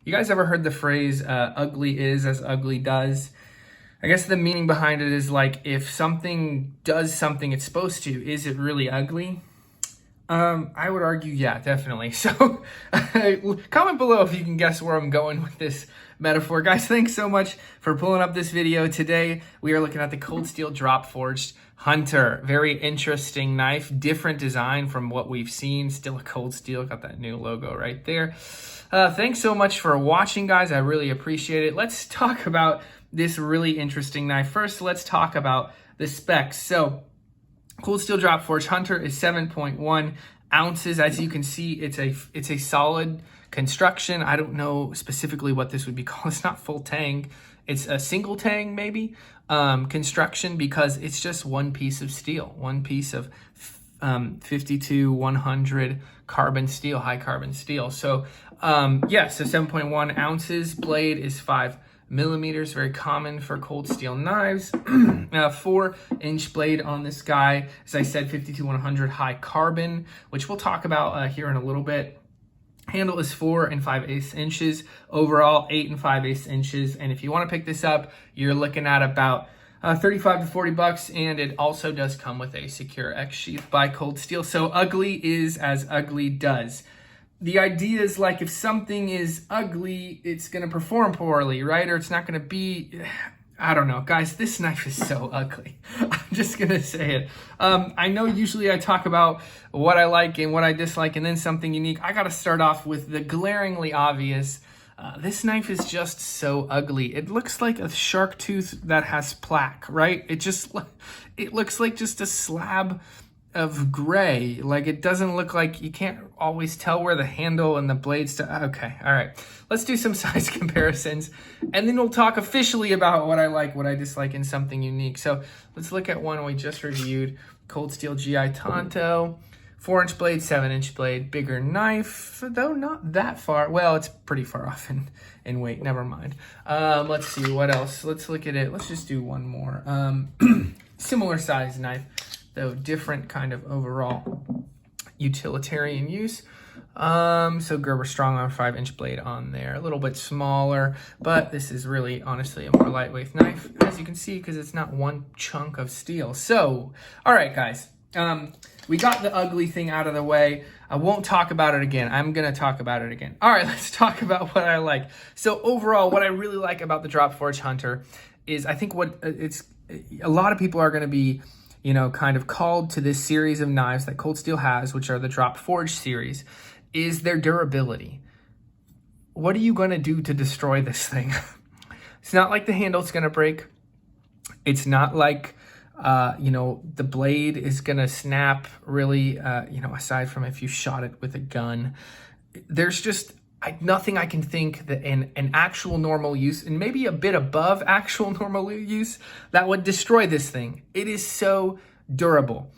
You guys ever heard the phrase, ugly is as ugly does? I guess the meaning behind it is like, if something does something it's supposed to, is it really ugly? I would argue, yeah, definitely. So comment below if you can guess where I'm going with this metaphor. Guys, thanks so much for pulling up this video. Today, we are looking at the Cold Steel Drop Forged Hunter. Very interesting knife, different design from what we've seen. Still a cold steel, got that new logo right there. Thanks so much for watching, guys. I really appreciate it. Let's talk about this really interesting knife. First, let's talk about the specs. So, Cold Steel Drop Forged Hunter is 7.1 ounces. As you can see, it's a solid construction. I don't know specifically what this would be called. It's not full tang. It's a single tang maybe construction, because it's just one piece of steel, one piece of 52-100 carbon steel, high carbon steel. So yeah, so 7.1 ounces. Blade is 5 millimeters, very common for cold steel knives. 4-inch blade on this guy. As I said, 52-100 high carbon, which we'll talk about here in a little bit. Handle is 4 5/8 inches. Overall, 8 5/8 inches. And if you want to pick this up, you're looking at about 35 to 40 bucks, and it also does come with a secure X sheath by Cold Steel. So ugly is as ugly does. The idea is, like, if something is ugly, it's going to perform poorly, right? Or it's not going to be, I don't know. Guys, this knife is so ugly. I'm just going to say it. I know usually I talk about what I like and what I dislike and then something unique. I got to start off with the glaringly obvious. This knife is just so ugly. It looks like a shark tooth that has plaque, right? It looks like just a slab of gray. Like, it doesn't look like, you can't always tell where the handle and the blades okay, all right, let's do some size comparisons, and then we'll talk officially about what I like, what I dislike, and something unique. So let's look at one we just reviewed, Cold Steel GI Tonto. 4-inch blade, 7-inch blade, bigger knife, though not that far. Well, it's pretty far off in weight. Never mind. Let's see what else. Let's look at it. Let's just do one more. Similar size knife, though different kind of overall utilitarian use. So Gerber Strong Arm 5-inch blade on there, a little bit smaller, but this is really honestly a more lightweight knife, as you can see, because it's not one chunk of steel. So, all right, guys. We got the ugly thing out of the way. I won't talk about it again. I'm going to talk about it again. All right, let's talk about what I like. So overall, what I really like about the Drop Forged Hunter is, I think a lot of people are going to be, kind of called to this series of knives that Cold Steel has, which are the Drop Forged series, is their durability. What are you going to do to destroy this thing? It's not like the handle's going to break. It's not like the blade is going to snap really, aside from if you shot it with a gun. There's just nothing I can think that in an actual normal use, and maybe a bit above actual normal use, that would destroy this thing. It is so durable.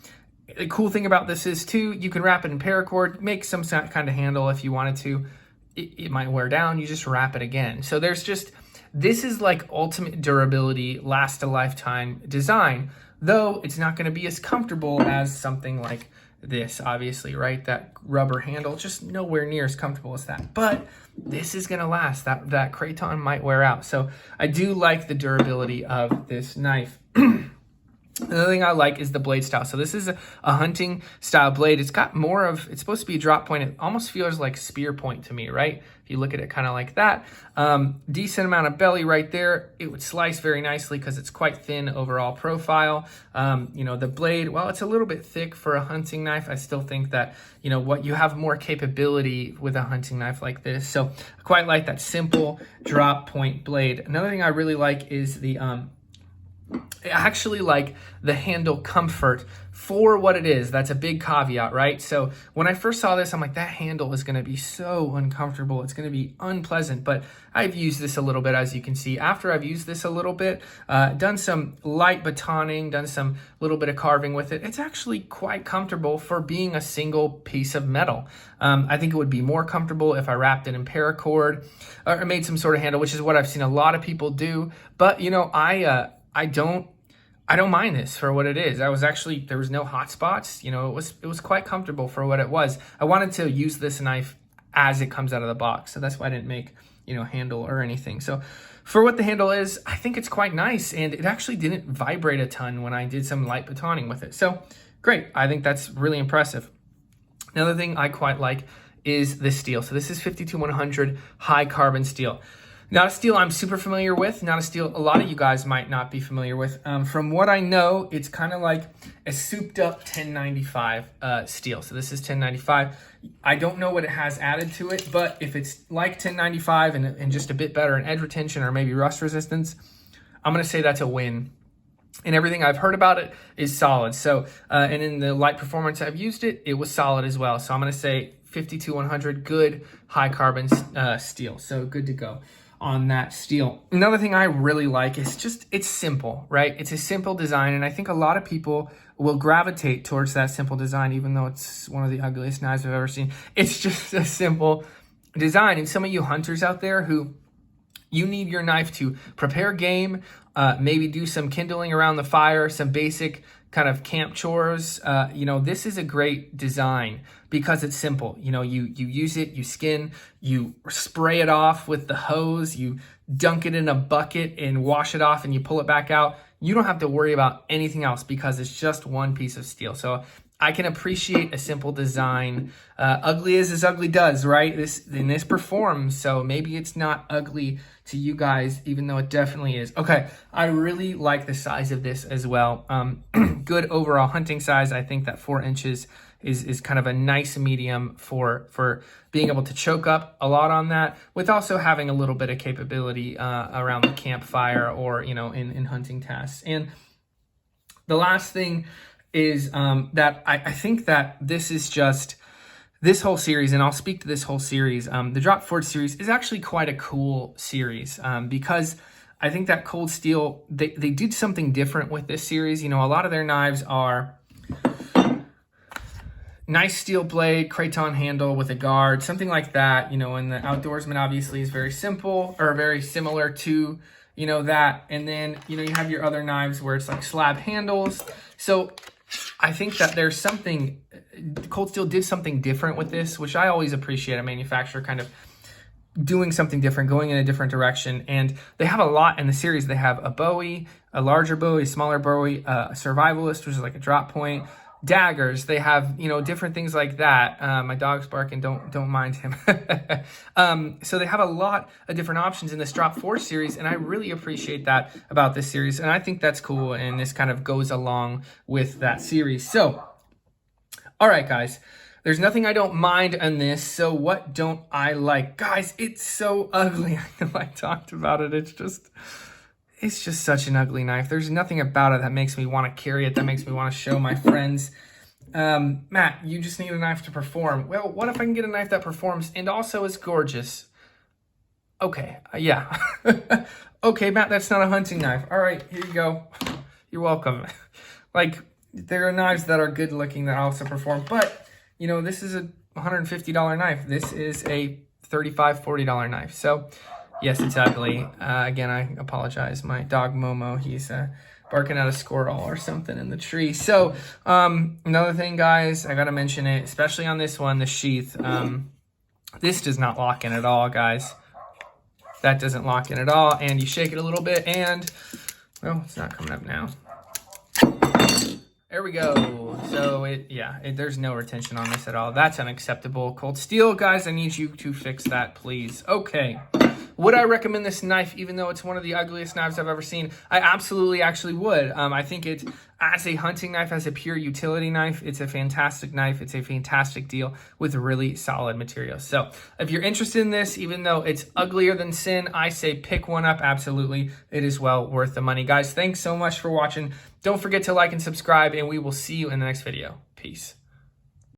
The cool thing about this is, too, you can wrap it in paracord, make some kind of handle if you wanted to. It might wear down, you just wrap it again. So this is like ultimate durability, last a lifetime design. Though it's not going to be as comfortable as something like this, obviously, right? That rubber handle, just nowhere near as comfortable as that. But this is going to last. That Kraton might wear out. So I do like the durability of this knife. Another thing I like is the blade style. So this is a hunting style blade. It's got it's supposed to be a drop point. It almost feels like spear point to me, right? If you look at it kind of like that. Decent amount of belly right there. It would slice very nicely because it's quite thin overall profile. The blade, while it's a little bit thick for a hunting knife, I still think that, you have more capability with a hunting knife like this. So I quite like that simple drop point blade. Another thing I really like is I actually like the handle comfort for what it is. That's a big caveat, right? So when I first saw this, I'm like, that handle is going to be so uncomfortable. It's going to be unpleasant. But I've used this a little bit, as you can see. After I've used this a little bit, done some light batoning, done some little bit of carving with it, it's actually quite comfortable for being a single piece of metal. I think it would be more comfortable if I wrapped it in paracord or made some sort of handle, which is what I've seen a lot of people do. But, I don't mind this for what it is. There was no hot spots. It was quite comfortable for what it was. I wanted to use this knife as it comes out of the box. So that's why I didn't make, handle or anything. So for what the handle is, I think it's quite nice, and it actually didn't vibrate a ton when I did some light batoning with it. So great. I think that's really impressive. Another thing I quite like is the steel. So this is 52100 high carbon steel. Not a steel I'm super familiar with, not a steel a lot of you guys might not be familiar with. From what I know, it's kind of like a souped up 1095 steel. So this is 1095. I don't know what it has added to it, but if it's like 1095 and just a bit better in edge retention or maybe rust resistance, I'm gonna say that's a win. And everything I've heard about it is solid. So, and in the light performance I've used it, it was solid as well. So I'm gonna say 52100, good high carbon steel. So good to go on that steel. Another thing I really like is just, it's simple, right? It's a simple design, and I think a lot of people will gravitate towards that simple design, even though it's one of the ugliest knives I've ever seen. It's just a simple design. And some of you hunters out there who you need your knife to prepare game, maybe do some kindling around the fire, some basic kind of camp chores. This is a great design because it's simple. You use it, you skin, you spray it off with the hose, you dunk it in a bucket and wash it off and you pull it back out. You don't have to worry about anything else because it's just one piece of steel. So I can appreciate a simple design. Ugly is as ugly does, right? This performs, so maybe it's not ugly to you guys, even though it definitely is. Okay, I really like the size of this as well. Good overall hunting size. I think that 4 inches is kind of a nice medium for being able to choke up a lot on that, with also having a little bit of capability around the campfire or in hunting tasks. And the last thing is that I think that this is just this whole series, and I'll speak to this whole series. The Drop Forge series is actually quite a cool series because I think that Cold Steel, they did something different with this series. A lot of their knives are nice steel blade, craton handle with a guard, something like that. And the Outdoorsman obviously is very simple or very similar to that. And then you have your other knives where it's like slab handles. So I think that there's something, Cold Steel did something different with this, which I always appreciate a manufacturer kind of doing something different, going in a different direction. And they have a lot in the series. They have a Bowie, a larger Bowie, a smaller Bowie, a Survivalist, which is like a drop point, daggers. They have, different things like that. My dog's barking, don't mind him. So they have a lot of different options in this Drop Forge series, and I really appreciate that about this series. And I think that's cool, and this kind of goes along with that series. So, all right, guys. There's nothing I don't mind on this, so what don't I like? Guys, it's so ugly. I know I talked about it. It's just such an ugly knife. There's nothing about it that makes me want to carry it, that makes me want to show my friends. Matt, you just need a knife to perform. Well, what if I can get a knife that performs and also is gorgeous? Okay, yeah. Okay, Matt, that's not a hunting knife. All right, here you go. You're welcome. Like, there are knives that are good looking that also perform, but this is a $150 knife. This is a $35, $40 knife. So yes, it's ugly. Again, I apologize. My dog Momo, he's barking at a squirrel or something in the tree. So another thing, guys, I gotta mention it, especially on this one, the sheath. This does not lock in at all, guys. That doesn't lock in at all. And you shake it a little bit and, well, it's not coming up now. There we go. So there's no retention on this at all. That's unacceptable. Cold Steel, guys, I need you to fix that, please. Okay. Would I recommend this knife, even though it's one of the ugliest knives I've ever seen? I absolutely actually would. I think it, as a hunting knife, as a pure utility knife, it's a fantastic knife. It's a fantastic deal with really solid materials. So if you're interested in this, even though it's uglier than sin, I say pick one up. Absolutely. It is well worth the money. Guys, thanks so much for watching. Don't forget to like and subscribe, and we will see you in the next video. Peace.